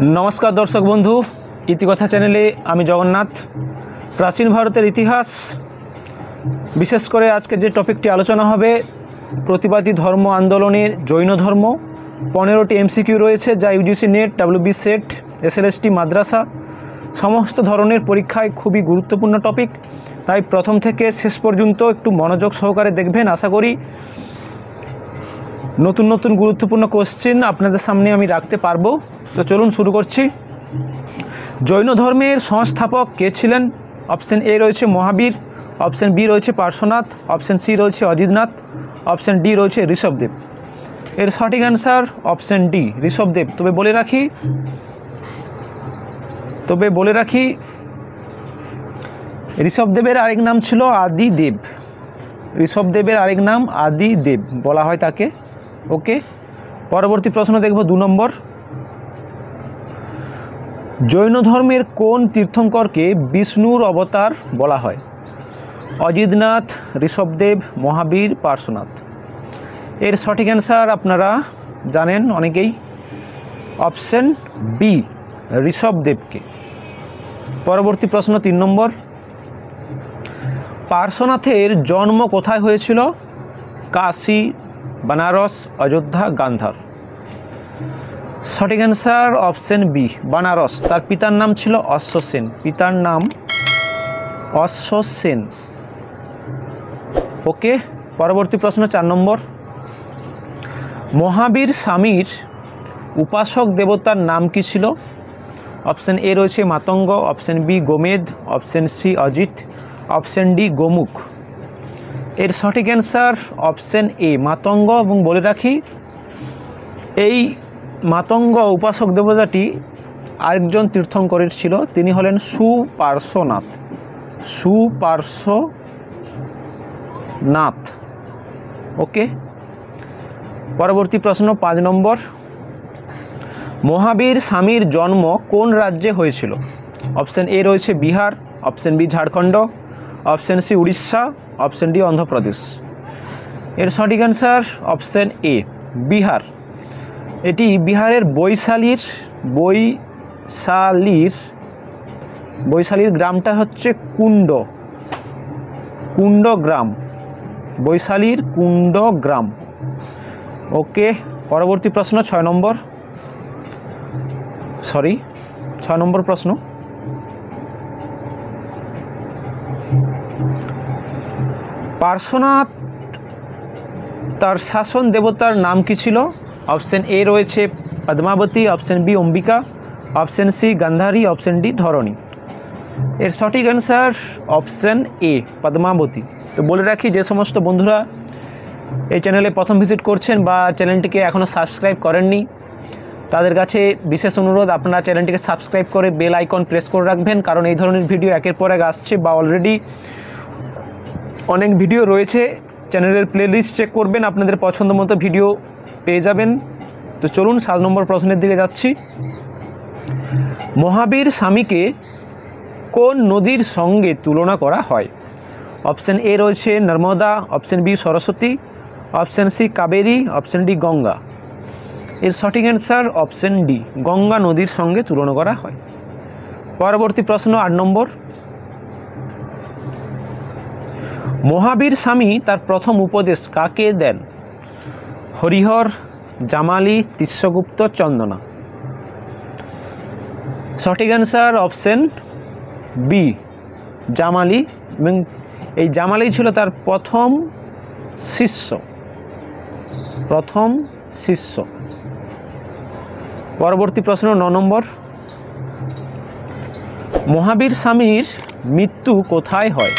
नमस्कार दर्शक बंधु इतिकथा चैनेले आमी जगन्नाथ प्राचीन भारतेर इतिहास विशेष करे आज के जे टपिकटी आलोचना होबे प्रतिबादी धर्म आंदोलनेर जैन धर्म 15टी एमसीकिউ रयेछे जा UGC NET WB SET SLST माद्रासा समस्त धरनेर परीक्षाय खूबই गुरुत्वपूर्ण टपिक ताई प्रथम थेके शेष पर्यन्त एकटू मनोयोग सहकारे देखबेन। आशा करी नतून नतून गुरुत्वपूर्ण कोश्चेन आपनादेर सामने आमी राखते पारबो। तो चलुन शुरू करछि। जैन धर्मेर संस्थापक के छिलेन? ऑप्शन ए रयेछे महावीर, ऑप्शन बी रयेछे पार्श्वनाथ, ऑप्शन सी रयेछे अजितनाथ, ऑप्शन डी रयेछे ऋषभदेव। एर सठिक आंसर ऑप्शन डी ऋषभदेव। तबे बोले राखी ऋषभदेवेर आरेक नाम छिलो आदिदेव। ऋषभदेवेर आरेक नाम आदिदेव बला हय ताके। ओके, परवर्ती प्रश्न देखब 2 नम्बर। जैन धर्मेर कोन तीर्थंकर के विष्णुर अवतार बला हय? अजितनाथ, ऋषभदेव, महावीर, पार्श्वनाथ। एर सठिक आंसर आपनारा जानेन अनेकेई ऑप्शन बी ऋषभदेव के। परवर्ती प्रश्न 3 नम्बर। पार्श्वनाथेर जन्म कोथाय हयेछिलो? काशी, बनारस, अयोध्या, गांधार। सठिक आंसर ऑप्शन बी बनारस। तार पितार नाम छिलो अश्वसेन। पितार नाम अश्वसेन। ओके, परवर्ती प्रश्न 4 नम्बर। महावीर स्वामीर उपासक देवतार नाम कि छिलो? ऑप्शन ए रयेछे Matang, option B Gomed, option C Ajit, option D Gomukh. एर सठिक आंसर ऑप्शन ए मातंग। এবং বলে রাখি এই মাতঙ্গ উপাসক দেবতাটি আরেকজন তীর্থঙ্করের ছিল, তিনি হলেন সুপার্শ্বনাথ। সুপার্শ্বনাথ। ওকে, পরবর্তী প্রশ্ন 5 নম্বর। মহাবীর স্বামীর জন্ম কোন রাজ্যে হয়েছিল? অপশন এ রয়েছে Bihar, option B Jharkhand, option C Orissa, option D Andhra Pradesh. এর সঠিক আনসার অপশন এ বিহার। এটি বিহারের বৈশালীর গ্রামটা হচ্ছে কুণ্ড গ্রাম। বৈশালীর কুণ্ড গ্রাম। ওকে, পরবর্তী প্রশ্ন 6 নম্বর। 6 নম্বর প্রশ্ন। পার্শ্বনাথ তার শাসন দেবতার নাম কি ছিল? অপশন এ রয়েছে Padmavati, option B Ambika, option C Gandhari, option D Dharani. এর সঠিক অ্যান্সার অপশন এ পদ্মাবতী। তো বলে রাখি যে সমস্ত বন্ধুরা এই চ্যানেলে প্রথম ভিজিট করছেন বা চ্যানেলটিকে এখনও সাবস্ক্রাইব করেননি তাদের কাছে বিশেষ অনুরোধ, আপনারা চ্যানেলটিকে সাবস্ক্রাইব করে বেল আইকন প্রেস করে রাখবেন, কারণ এই ধরনের ভিডিও একের পর এক আসছে বা অলরেডি অনেক ভিডিও রয়েছে। চ্যানেলের প্লেলিস্ট চেক করবেন, আপনাদের পছন্দ মতো ভিডিও পেয়ে যাবেন। তো চলুন 7 নম্বর প্রশ্নের দিকে যাচ্ছি। মহাবীর স্বামীকে কোন নদীর সঙ্গে তুলনা করা হয়? অপশন এ রয়েছে Narmada, option B Saraswati, option C Kaveri, option D Ganga. এর সঠিক অ্যান্সার অপশন ডি গঙ্গা নদীর সঙ্গে তুলনা করা হয়। পরবর্তী প্রশ্ন 8 নম্বর। মহাবীর স্বামী তার প্রথম উপদেশ কাকে দেন? হরিহর, জামালি, তিস্যগুপ্ত, চন্দনা। সঠিক অ্যান্সার অপশন বি জামালি। এবং এই জামালি ছিল তার প্রথম শিষ্য। পরবর্তী প্রশ্ন 9 নম্বর। মহাবীর স্বামীর মৃত্যু কোথায় হয়?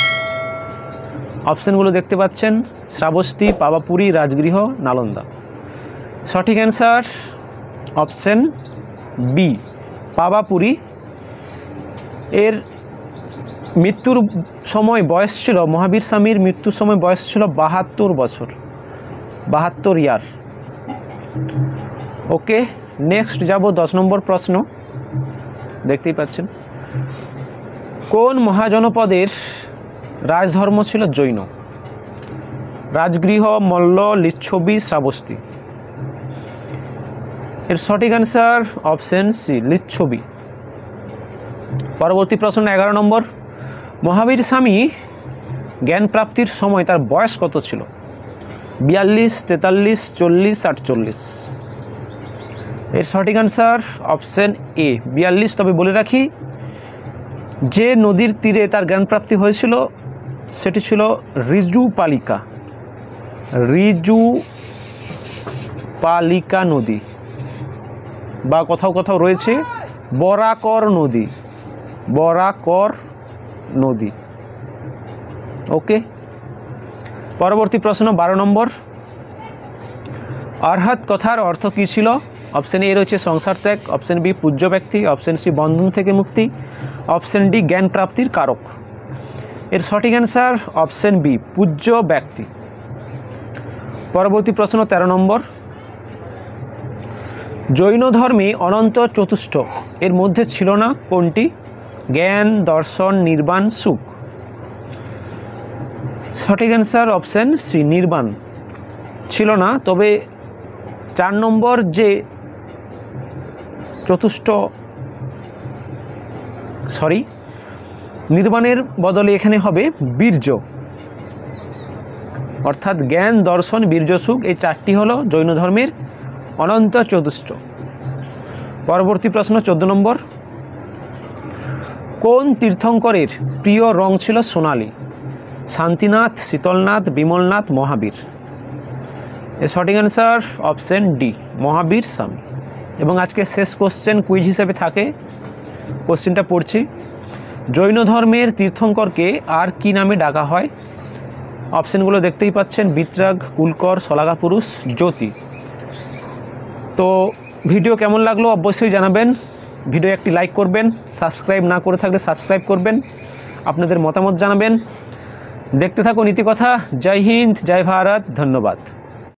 অপশনগুলো দেখতে পাচ্ছেন শ্রাবস্তী, পাবাপুরী, রাজগৃহ, নালন্দা। সঠিক অ্যান্সার অপশন বি পাবাপুরী। এর মৃত্যুর সময় বয়স ছিল, মহাবীর স্বামীর মৃত্যুর সময় বয়স ছিল 72 বছর, 72 ইয়ার। ওকে, নেক্সট যাব 10 নম্বর প্রশ্ন। দেখতেই পাচ্ছেন কোন মহাজনপদের রাজধর্ম ছিল জৈন? রাজগৃহ, মল্ল, লিচ্ছবি, শ্রাবস্তী। এর সঠিক অ্যান্সার অপশন সি লিচ্ছবি। পরবর্তী প্রশ্ন 11 নম্বর, মহাবীর স্বামী জ্ঞান প্রাপ্তির সময় তার বয়স কত ছিল? 42, 43, 40, 48। এর সঠিক অ্যান্সার অপশন এ 42। তবে বলে রাখি, যে নদীর তীরে তার জ্ঞান প্রাপ্তি হয়েছিল সেটি ছিল রিজুপালিকা, রিজুপালিকা নদী, বা কোথাও কোথাও রয়েছে বরাকর নদী, বরাকর নদী। ওকে। পরবর্তী প্রশ্ন 12 নম্বর, অর্হৎ কথার অর্থ কী ছিল? অপশন এ রয়েছে সংসার ত্যাগ, অপশন বি পূজ্য ব্যক্তি, অপশন সি বন্ধন থেকে মুক্তি, অপশন ডি জ্ঞান প্রাপ্তির কারক। এর সঠিক অ্যান্সার অপশন বি পূজ্য ব্যক্তি। পরবর্তী প্রশ্ন 13 নম্বর, জৈন ধর্মে অনন্ত চতুষ্ট এর মধ্যে ছিল না কোনটি? জ্ঞান, দর্শন, নির্বাণ, সুখ। সঠিক অ্যান্সার অপশন সি নির্বাণ ছিল না। তবে 4 নম্বর যে চতুষ্ট, নির্বাণের বদলে এখানে হবে বীর্য, অর্থাৎ জ্ঞান, দর্শন, বীর্য, সুখ, এই 4টি হলো জৈন ধর্মের অনন্ত চতুষ্ট। পরবর্তী প্রশ্ন 14 নম্বর, কোন তীর্থঙ্করের প্রিয় রং ছিল সোনালী? শান্তিনাথ, শীতলনাথ, বিমলনাথ, মহাবীর। এর সঠিক অ্যান্সার অপশন ডি মহাবীর স্বামী। এবং আজকে শেষ কোশ্চেন কুইজ হিসেবে থাকে, কোশ্চেনটা পড়ছি, জৈন ধর্মের তীর্থঙ্করকে আর কি নামে ডাকা হয়? অপশনগুলো দেখতেই পাচ্ছেন, বিতরাগ, কুলকর, শলাকাপুরুষ, জ্যোতি। তো ভিডিও কেমন লাগলো অবশ্যই জানাবেন, ভিডিও একটি লাইক করবেন, সাবস্ক্রাইব না করে থাকলে সাবস্ক্রাইব করবেন, আপনাদের মতামত জানাবেন। দেখতে থাকুন ইতিকথা। জয় হিন্দ, জয় ভারত, ধন্যবাদ।